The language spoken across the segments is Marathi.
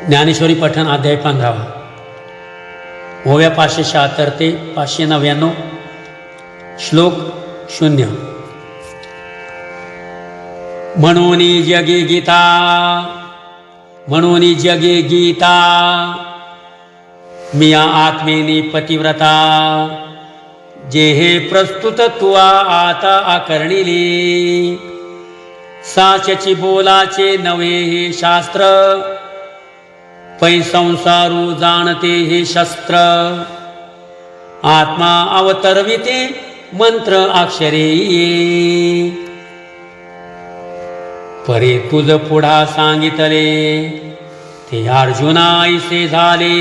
ज्ञानेश्वरी पठण अध्याय 15 ओव्या 576 ते 599 श्लोक 0. म्हणून जगे गीता म्हणून जगे गीता मिया आत्मेनी पतिव्रता जे हे प्रस्तुत तुआ आता आकर्णिली साचची बोलाचे नवे हे शास्त्र पै संसारू जाणते हे शस्त्र आत्मा अवतरविते मंत्र अक्षरे परे तुझ पुढा सांगितले ते अर्जुना ऐसे झाले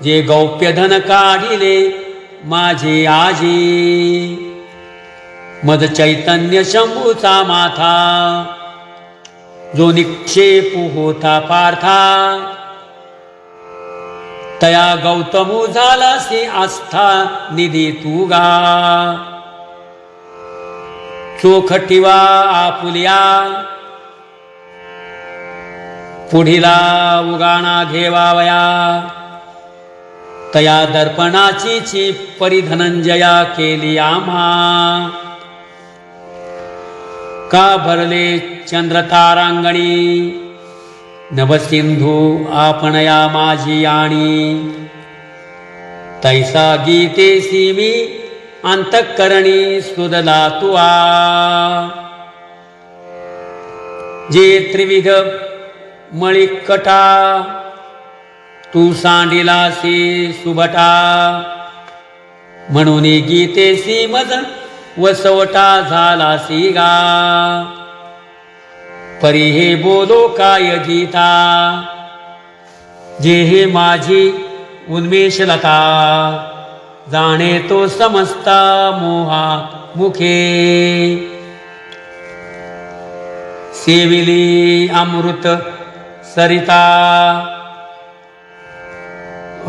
जे गौप्य धन काढिले माझे आजी मद चैतन्य शंभूचा माथा जो निक्षेप होता पार्था तया गौतमू झालासी आस्था निधी तुगा चोखटिवा आपुल्या पुढिला उगाणा घेवावया तया दर्पणाची परिधनंजया केली आम्हा का भरले चंद्र तारांगणी नभसिंधू आपणया माझी आणी तैसा गीतेसी मी अंतःकरणी सुदला तुआ जे त्रिविध मळिकटा तू सांडिलासी सुभटा म्हणून गीतेसी मज वसवटा झालासी गा परी हे बोलो काय गीता जे हे माझी उन्मेषलता जाणे तो समजता मोहा मुखे सेविली अमृत सरिता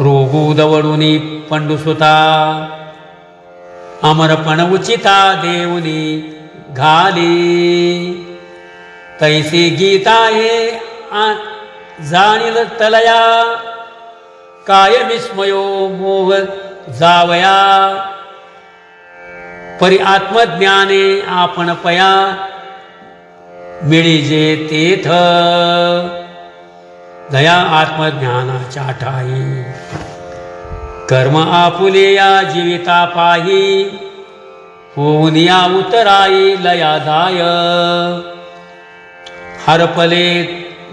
रोगू दवडुनी पंडुसुता अमरपण उचिता देऊनी घाली तैसी गीता हे जाणील तलया काय विस्मयो मोह जावया परी आत्मज्ञाने आपण पया मिळीजे तेथ दया आत्मज्ञानाच्या ठाई कर्म आपुले या जीविता पाही होऊन या उतराई लया जाय हरपले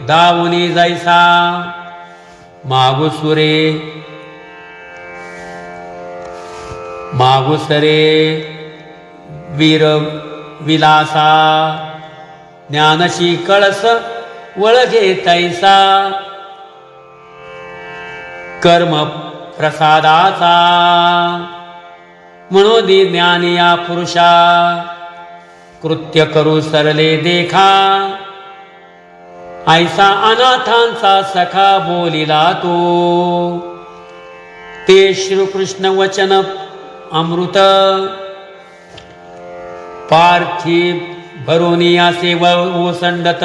दावुनी जैसा मागुसुरे मागुसरे वीर विलासा ज्ञानशी कळस वळगे तैसा कर्म प्रसादाचा म्हणून ज्ञानी या पुरुषा कृत्य करू सरले देखा ऐसा अनाथांचा सखा बोलिला तो ते श्रीकृष्ण वचन अमृत पार्थिव भरोनी असे ओसंडत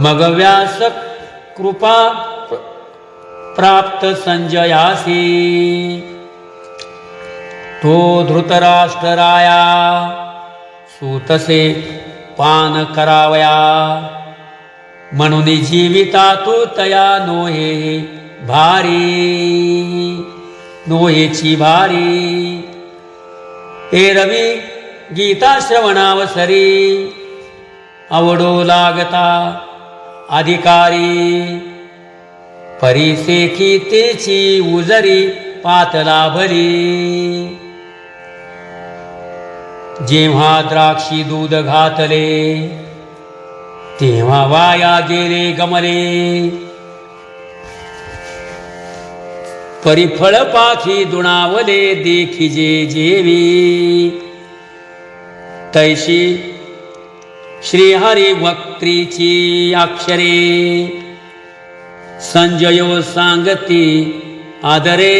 मग व्यास कृपा प्राप्त संजयासी तो धृतराष्ट्रराया सूतसे पान करावया म्हणून जीविता तू तया नोहे भारी नोहेची भारी हे रवी गीता श्रवणावसरी आवडो लागता अधिकारी परिसेखी तेची उजरी पातला भरी जेव्हा द्राक्षी दूध घातले तेव्हा वाया गेले गमले परिफळ पाखी दुणावले देखिजे जेवी तैशी श्रीहरी वक्त्रीची अक्षरे संजयो सांगती आदरे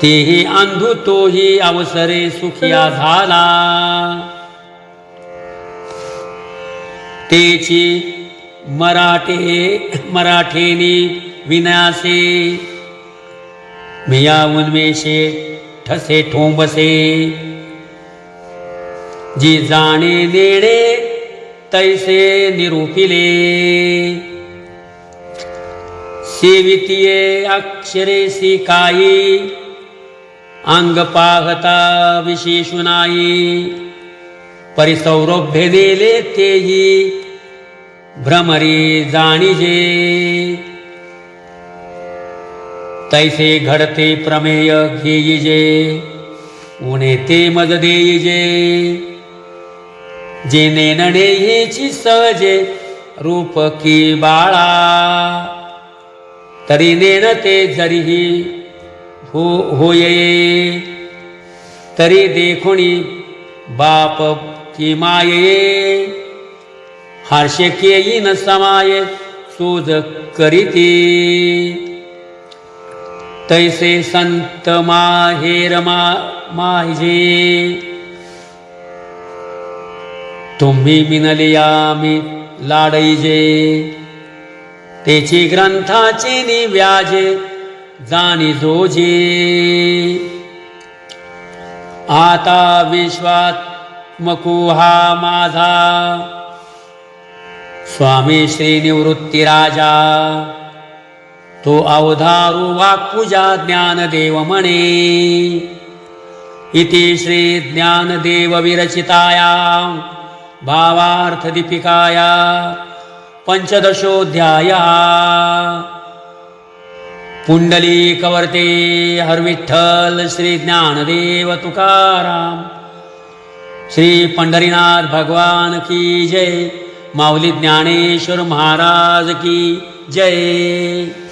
तेही अंधू तोही अवसरे सुखिया झाला तेची मराठेनी विनासे मिया उन्मेषे ठसे ठोंबसे जी जाणे नेणे तैसे निरूपिले सेवितीये अक्षरे सिकाई अंग पाहता विशेषुनाई परिसौरभ्य नेले तेही भ्रमरी जाणीजे तैसे घडते प्रमेय घेईजे उणे ते मज देईजे जे नेनणे हेची सहजे रूप की बाळा तरी नेणते जरीही होये तरी देखुणी बाप की माये हर्षे केई न समाये सूज करीती तैसे संत माहेर माहिजे तुम्ही मिनलिया मी लाडईजे तेची ग्रंथाची निव्याजे जाणी जोजे आता विश्वात्मको हा माझा स्वामी श्री निवृत्ती राजा तो अवधारू वाक्कुजा ज्ञानदेव म्हणे इति श्री ज्ञानदेव विरचिताया भावार्थ दीपिकाया पंचदशोऽध्यायः पुंडलीकवर्ते हरविठ्ठल श्री ज्ञानदेव तुकाराम श्री पंढरीनाथ भगवान की जय माऊली ज्ञानेश्वर महाराज की जय।